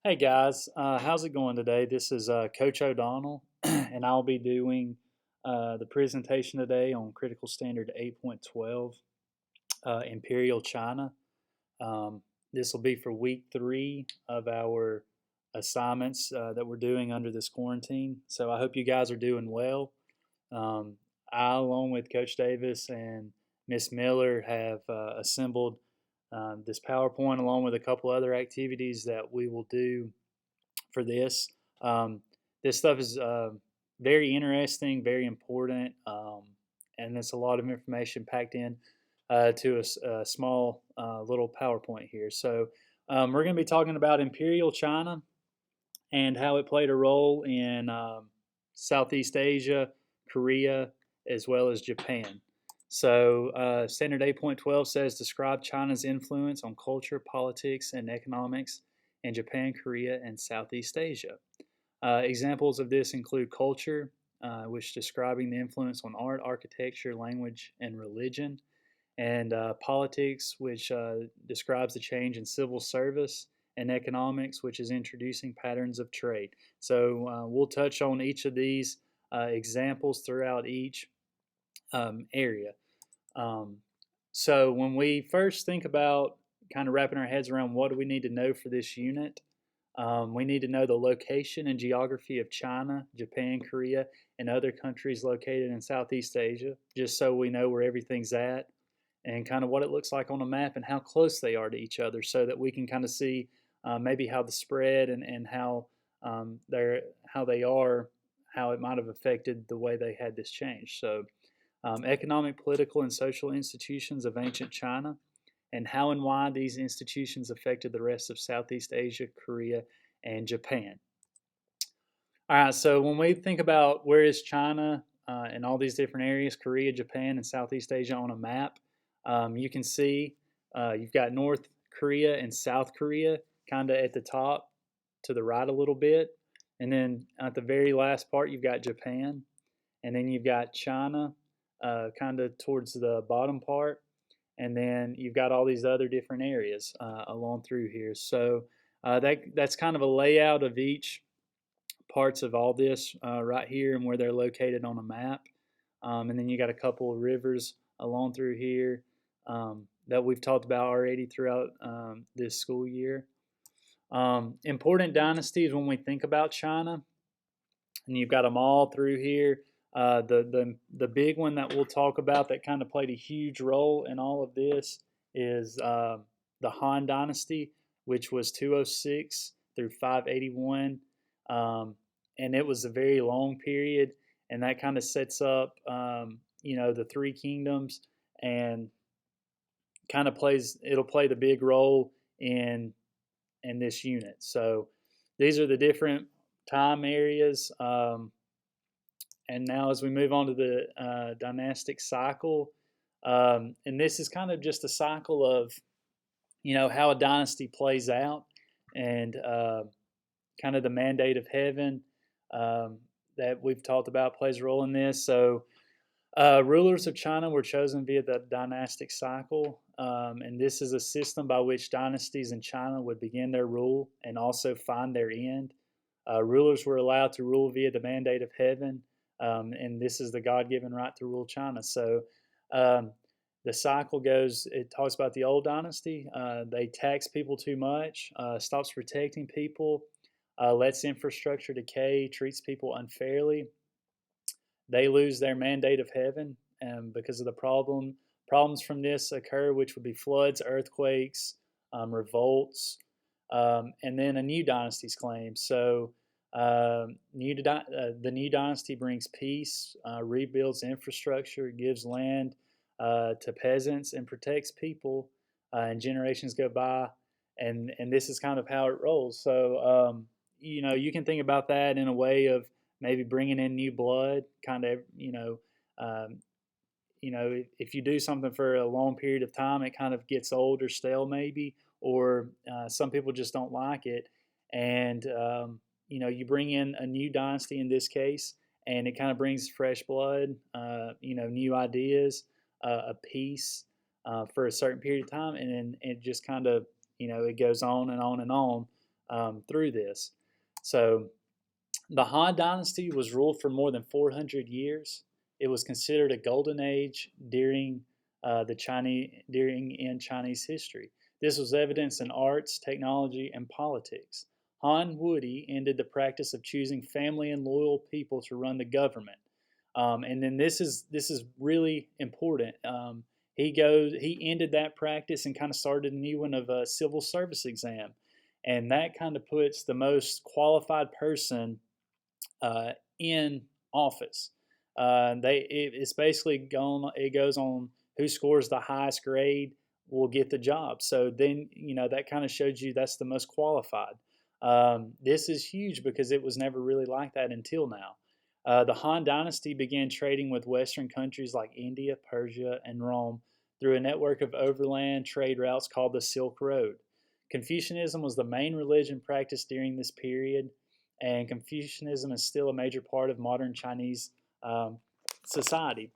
Hey guys, how's it going today? This is Coach O'Donnell, and I'll be doing the presentation today on Critical Standard 8.12, Imperial China. This will be for week 3 of our assignments that we're doing under this quarantine. So I hope you guys are doing well. Um, I, along with Coach Davis and Miss Miller, have assembled this PowerPoint along with a couple other activities that we will do for this. Um, this stuff is very interesting, very important, and there's a lot of information packed in to a small little PowerPoint here. So we're going to be talking about Imperial China and how it played a role in Southeast Asia, Korea, as well as Japan. So, Standard 8.12 says describe China's influence on culture, politics, and economics in Japan, Korea, and Southeast Asia. Examples of this include culture, which describing the influence on art, architecture, language, and religion, and politics, which describes the change in civil service, and economics, which is introducing patterns of trade. So we'll touch on each of these examples throughout each area. Um, so when we first think about kind of wrapping our heads around what do we need to know for this unit, we need to know the location and geography of China, Japan, Korea, and other countries located in Southeast Asia, just so we know where everything's at and kind of what it looks like on a map and how close they are to each other so that we can kind of see maybe how the spread and how they are, how it might have affected the way they had this change. So economic, political, and social institutions of ancient China, and how and why these institutions affected the rest of Southeast Asia, Korea, and Japan. All right, so when we think about where is China and all these different areas, Korea, Japan, and Southeast Asia on a map, you can see you've got North Korea and South Korea kind of at the top to the right a little bit. And then at the very last part, you've got Japan. And then you've got China kind of towards the bottom part. And then you've got all these other different areas along through here. So that's kind of a layout of each parts of all this right here and where they're located on a map. And then you got a couple of rivers along through here that we've talked about already throughout this school year. Important dynasties when we think about China, and you've got them all through here. The big one that we'll talk about that kind of played a huge role in all of this is the Han Dynasty, which was 206 through 581, and it was a very long period, and that kind of sets up the three kingdoms and kind of it'll play the big role in this unit. So these are the different time areas. And now, as we move on to the dynastic cycle, and this is kind of just a cycle of, how a dynasty plays out and kind of the mandate of heaven that we've talked about plays a role in this. So, rulers of China were chosen via the dynastic cycle, and this is a system by which dynasties in China would begin their rule and also find their end. Rulers were allowed to rule via the mandate of heaven, and this is the God-given right to rule China. So um, the cycle goes, it talks about the old dynasty. They tax people too much, stops protecting people, lets infrastructure decay, treats people unfairly. They lose their mandate of heaven because of the problems from this occur, which would be floods, earthquakes, revolts, and then a new dynasty's claim. So the new dynasty brings peace, rebuilds infrastructure, gives land to peasants, and protects people. And generations go by, and this is kind of how it rolls. So you can think about that in a way of maybe bringing in new blood, kind of um, if you do something for a long period of time, it kind of gets old or stale, maybe, or some people just don't like it. And, you bring in a new dynasty in this case, and it kind of brings fresh blood, new ideas, a peace for a certain period of time. And then it just kind of, it goes on and on and on through this. So the Han Dynasty was ruled for more than 400 years. It was considered a golden age during in Chinese history. This was evidenced in arts, technology, and politics. Han Wudi ended the practice of choosing family and loyal people to run the government. And then this is really important. He ended that practice and kind of started a new one of a civil service exam, and that kind of puts the most qualified person in office. It's basically gone. It goes on who scores the highest grade will get the job. So then that kind of shows you that's the most qualified. This is huge because it was never really like that until now. The Han Dynasty began trading with Western countries like India, Persia, and Rome through a network of overland trade routes called the Silk Road. Confucianism was the main religion practiced during this period, and Confucianism is still a major part of modern Chinese society.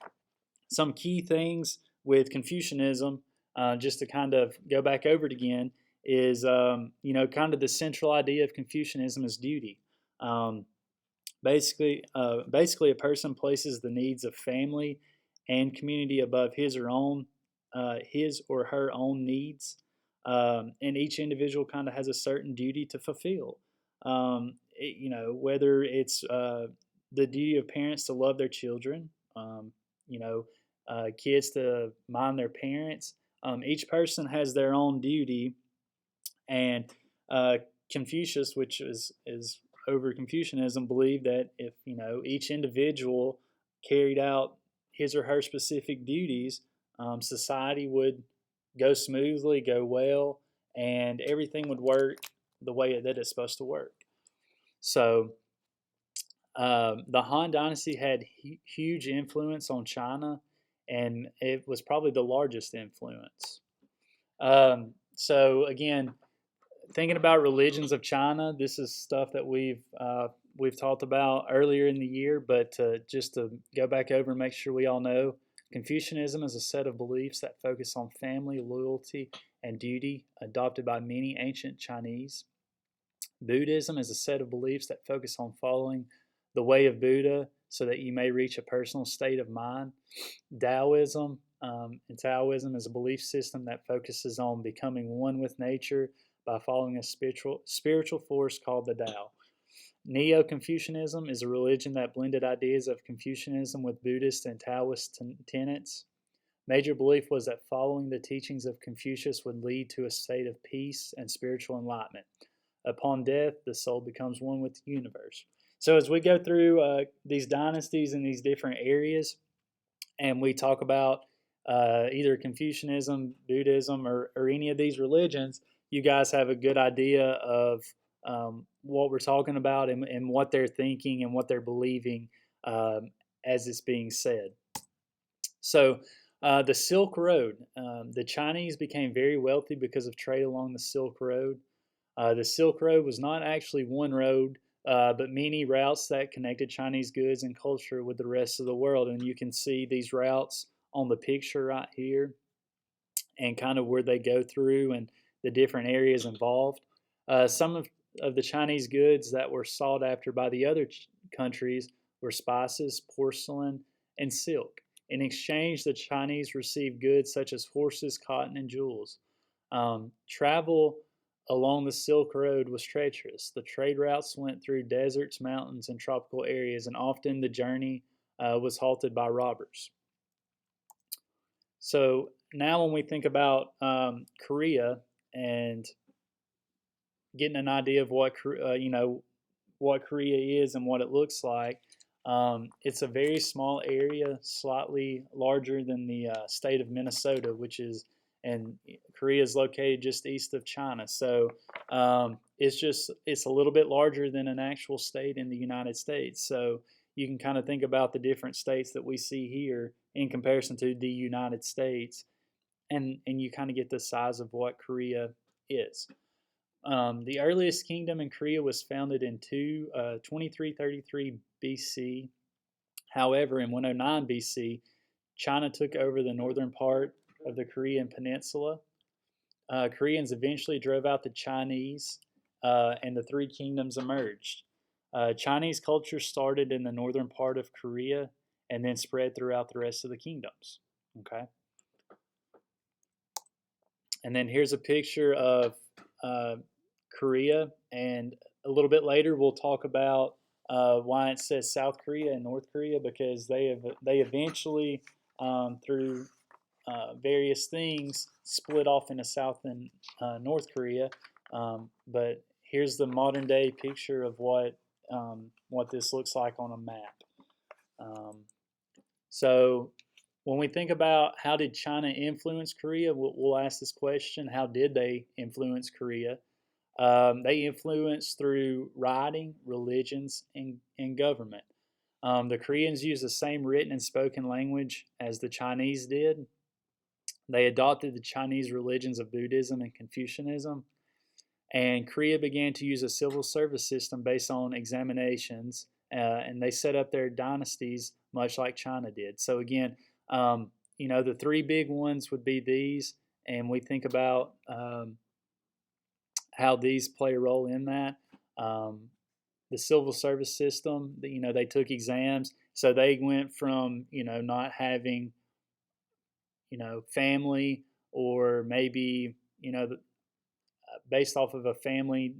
Some key things with Confucianism, just to kind of go back over it again, is kind of the central idea of Confucianism is duty. Basically, a person places the needs of family and community above his or her own needs, and each individual kind of has a certain duty to fulfill. Whether it's the duty of parents to love their children, kids to mind their parents. Each person has their own duty, and Confucius, which is over Confucianism, believed that if each individual carried out his or her specific duties, society would go smoothly, go well, and everything would work the way that it's supposed to work. So the Han Dynasty had huge influence on China, and it was probably the largest influence. So again, thinking about religions of China, this is stuff that we've talked about earlier in the year, but just to go back over and make sure we all know, Confucianism is a set of beliefs that focus on family, loyalty, and duty, adopted by many ancient Chinese. Buddhism is a set of beliefs that focus on following the way of Buddha so that you may reach a personal state of mind. Taoism is a belief system that focuses on becoming one with nature by following a spiritual force called the Tao. Neo-Confucianism is a religion that blended ideas of Confucianism with Buddhist and Taoist tenets. Major belief was that following the teachings of Confucius would lead to a state of peace and spiritual enlightenment. Upon death, the soul becomes one with the universe. So as we go through these dynasties in these different areas, and we talk about either Confucianism, Buddhism, or any of these religions, you guys have a good idea of what we're talking about and what they're thinking and what they're believing as it's being said. So the Silk Road. The Chinese became very wealthy because of trade along the Silk Road. The Silk Road was not actually one road, but many routes that connected Chinese goods and culture with the rest of the world. And you can see these routes on the picture right here and kind of where they go through and the different areas involved. Some of the Chinese goods that were sought after by the other countries were spices, porcelain, and silk. In exchange, the Chinese received goods such as horses, cotton, and jewels. Travel along the Silk Road was treacherous. The trade routes went through deserts, mountains, and tropical areas, and often the journey was halted by robbers. So now when we think about Korea and getting an idea of what what Korea is and what it looks like, it's a very small area, slightly larger than the state of Minnesota, and Korea is located just east of China. So it's a little bit larger than an actual state in the United States. So you can kind of think about the different states that we see here in comparison to the United States, and you kind of get the size of what Korea is. The earliest kingdom in Korea was founded in 2333 BC. However, in 109 BC, China took over the northern part of the Korean peninsula. Koreans eventually drove out the Chinese, and the three kingdoms emerged. Chinese culture started in the northern part of Korea and then spread throughout the rest of the kingdoms. Okay. And then here's a picture of uh, Korea, and a little bit later we'll talk about why it says South Korea and North Korea, because they eventually through various things split off into South and North Korea. But here's the modern day picture of what this looks like on a map. So when we think about how did China influence Korea, we'll ask this question: how did they influence Korea? They influenced through writing, religions, and government. The Koreans used the same written and spoken language as the Chinese did. They adopted the Chinese religions of Buddhism and Confucianism. And Korea began to use a civil service system based on examinations, and they set up their dynasties much like China did. So again, the three big ones would be these, and we think about how these play a role in that. The civil service system, they took exams, so they went from not having family, or maybe based off of a family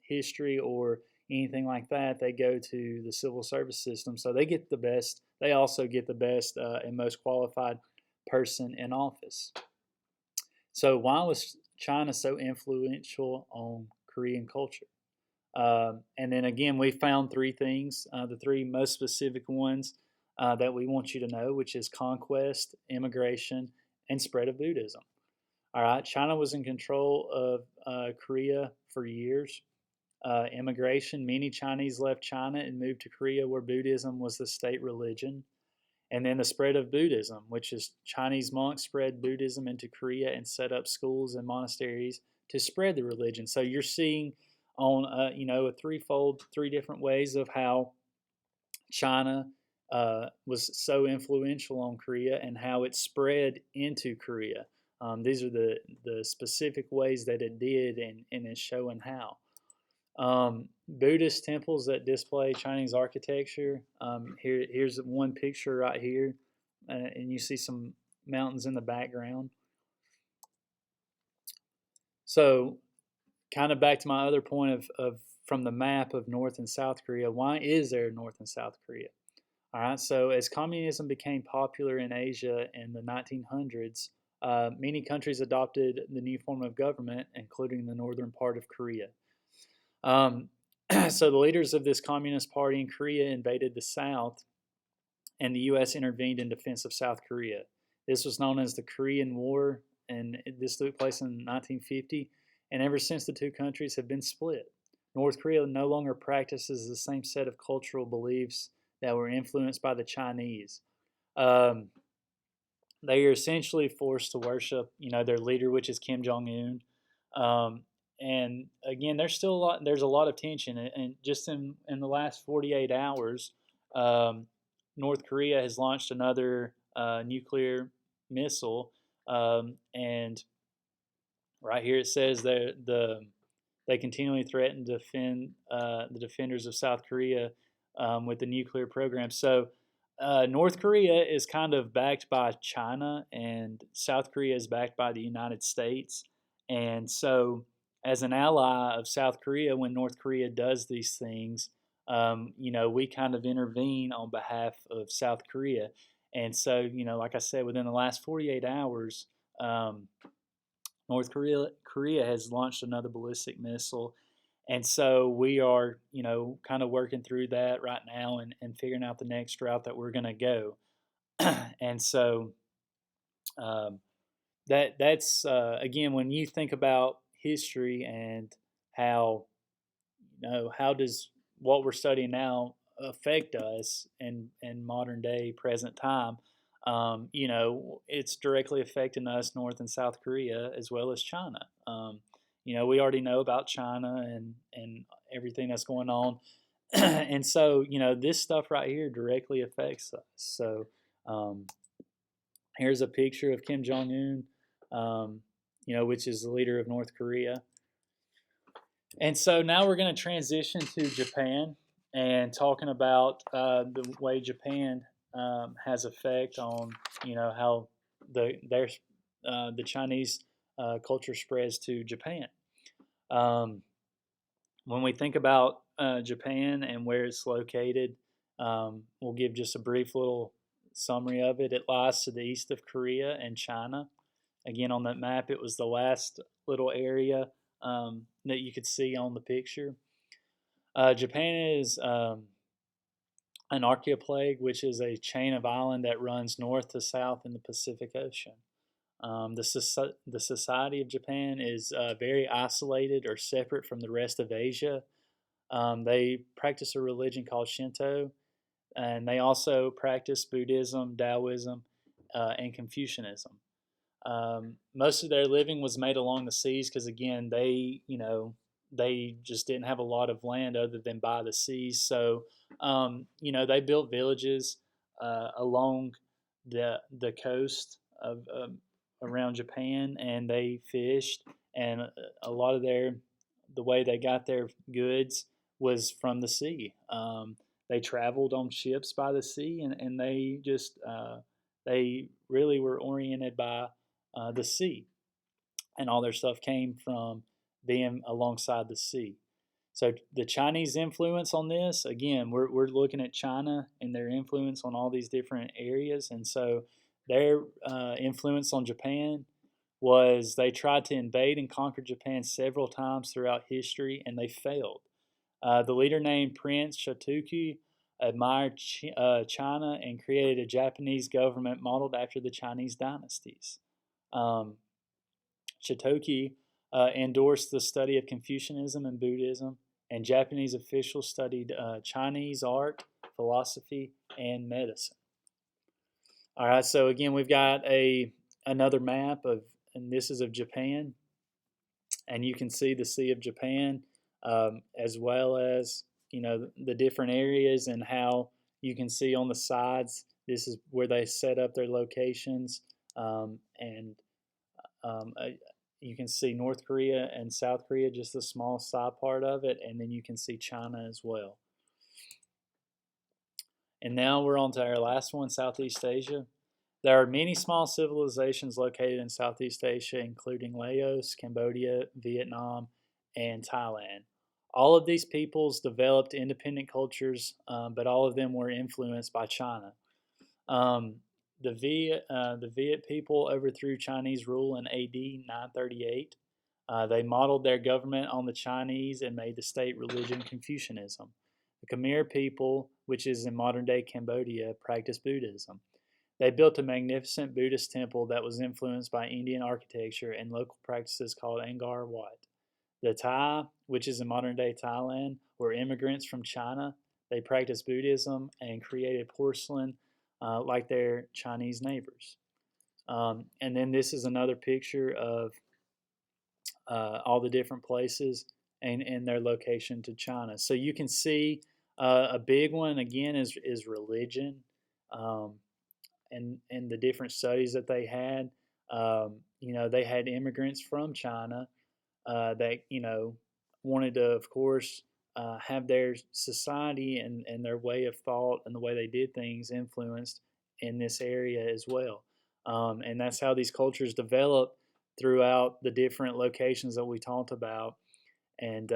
history or anything like that, they go to the civil service system. So they get the best. They also get the best and most qualified person in office. So why was China so influential on Korean culture? And then again, we found three things, the three most specific ones that we want you to know, which is conquest, immigration, and spread of Buddhism. All right, China was in control of Korea for years. Immigration, many Chinese left China and moved to Korea, where Buddhism was the state religion. And then the spread of Buddhism, which is Chinese monks spread Buddhism into Korea and set up schools and monasteries to spread the religion. So you're seeing on a threefold, three different ways of how China was so influential on Korea and how it spread into Korea. These are the specific ways that it did, and it's showing how. Buddhist temples that display Chinese architecture. Here's one picture right here, and you see some mountains in the background. So, kind of back to my other point of from the map of North and South Korea. Why is there North and South Korea? All right. So, as communism became popular in Asia in the 1900s, many countries adopted the new form of government, including the northern part of Korea. So the leaders of this Communist Party in Korea invaded the South, and the U.S. intervened in defense of South Korea. This was known as the Korean War, and this took place in 1950, and ever since the two countries have been split. North Korea no longer practices the same set of cultural beliefs that were influenced by the Chinese. They are essentially forced to worship, their leader, which is Kim Jong Un. And again, there's a lot of tension, and just in the last 48 hours, North Korea has launched another nuclear missile, and right here it says they continually threaten to defend the defenders of South Korea with the nuclear program. So North Korea is kind of backed by China, and South Korea is backed by the United States, and so as an ally of South Korea, when North Korea does these things, we kind of intervene on behalf of South Korea. And so, like I said, within the last 48 hours, North Korea has launched another ballistic missile. And so we are, kind of working through that right now and figuring out the next route that we're going to go. And so that's again, when you think about history and how how does what we're studying now affect us in modern day present time. It's directly affecting us, North and South Korea, as well as China. We already know about China and everything that's going on. And so, this stuff right here directly affects us. So here's a picture of Kim Jong Un, which is the leader of North Korea. And so now we're going to transition to Japan and talking about the way Japan has effect on how the Chinese culture spreads to Japan. Um, when we think about Japan and where it's located, we'll give just a brief little summary of it. It lies to the east of Korea and China. Again, on that map, it was the last little area that you could see on the picture. Japan is an archipelago, which is a chain of islands that runs north to south in the Pacific Ocean. The society of Japan is very isolated or separate from the rest of Asia. They practice a religion called Shinto, and they also practice Buddhism, Taoism, and Confucianism. Most of their living was made along the seas because, again, they just didn't have a lot of land other than by the seas. So, they built villages along the coast of around Japan, and they fished. And a lot of the way they got their goods was from the sea. They traveled on ships by the sea, and they really were oriented by the sea, and all their stuff came from being alongside the sea. So the Chinese influence on this, again, we're looking at China and their influence on all these different areas, and so their influence on Japan was they tried to invade and conquer Japan several times throughout history, and they failed. The leader named Prince Shotoku admired China and created a Japanese government modeled after the Chinese dynasties. Um, Shotoki endorsed the study of Confucianism and Buddhism, and Japanese officials studied Chinese art, philosophy, and medicine. All right, so again, we've got another map and this is of Japan, and you can see the Sea of Japan, as well as the different areas and how you can see on the sides. This is where they set up their locations, and um, uh, you can see North Korea and South Korea, just a small side part of it, and then you can see China as well. And now we're on to our last one, Southeast Asia. There are many small civilizations located in Southeast Asia, including Laos, Cambodia, Vietnam, and Thailand. All of these peoples developed independent cultures, but all of them were influenced by China. Um, the Viet people overthrew Chinese rule in AD 938. They modeled their government on the Chinese and made the state religion Confucianism. The Khmer people, which is in modern day Cambodia, practiced Buddhism. They built a magnificent Buddhist temple that was influenced by Indian architecture and local practices called Angkor Wat. The Thai, which is in modern day Thailand, were immigrants from China. They practiced Buddhism and created porcelain like their Chinese neighbors. And then this is another picture of all the different places and their location to China. So you can see a big one again is religion, um, and the different studies that they had. They had immigrants from China that wanted to, of course, have their society and their way of thought and the way they did things influenced in this area as well. And that's how these cultures develop throughout the different locations that we talked about. And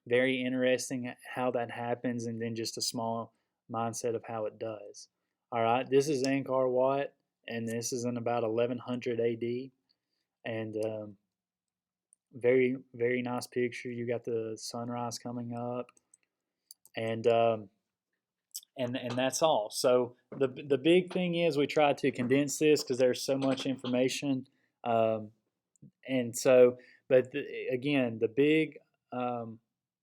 very interesting how that happens, and then just a small mindset of how it does. All right, this is Angkor Wat, and this is in about 1100 AD. And very, very nice picture. You got the sunrise coming up, and and that's all. So the big thing is we try to condense this because there's so much information, um, and so again, the big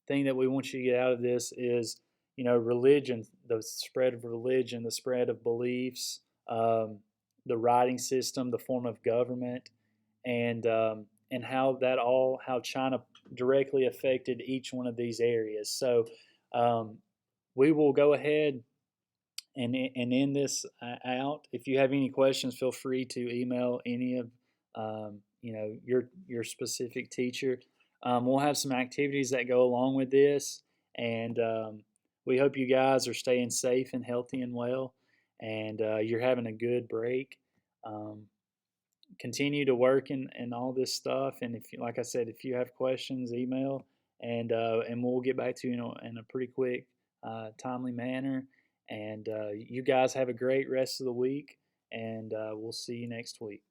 thing that we want you to get out of this is religion, the spread of religion, the spread of beliefs, the writing system, the form of government, and how China directly affected each one of these areas. So we will go ahead and end this out. If you have any questions, feel free to email any of your specific teacher. We'll have some activities that go along with this, and we hope you guys are staying safe and healthy and well, and you're having a good break. Um, Continue to work and all this stuff, and if, like I said, if you have questions, email, and we'll get back to you in a pretty quick, timely manner. And you guys have a great rest of the week, and we'll see you next week.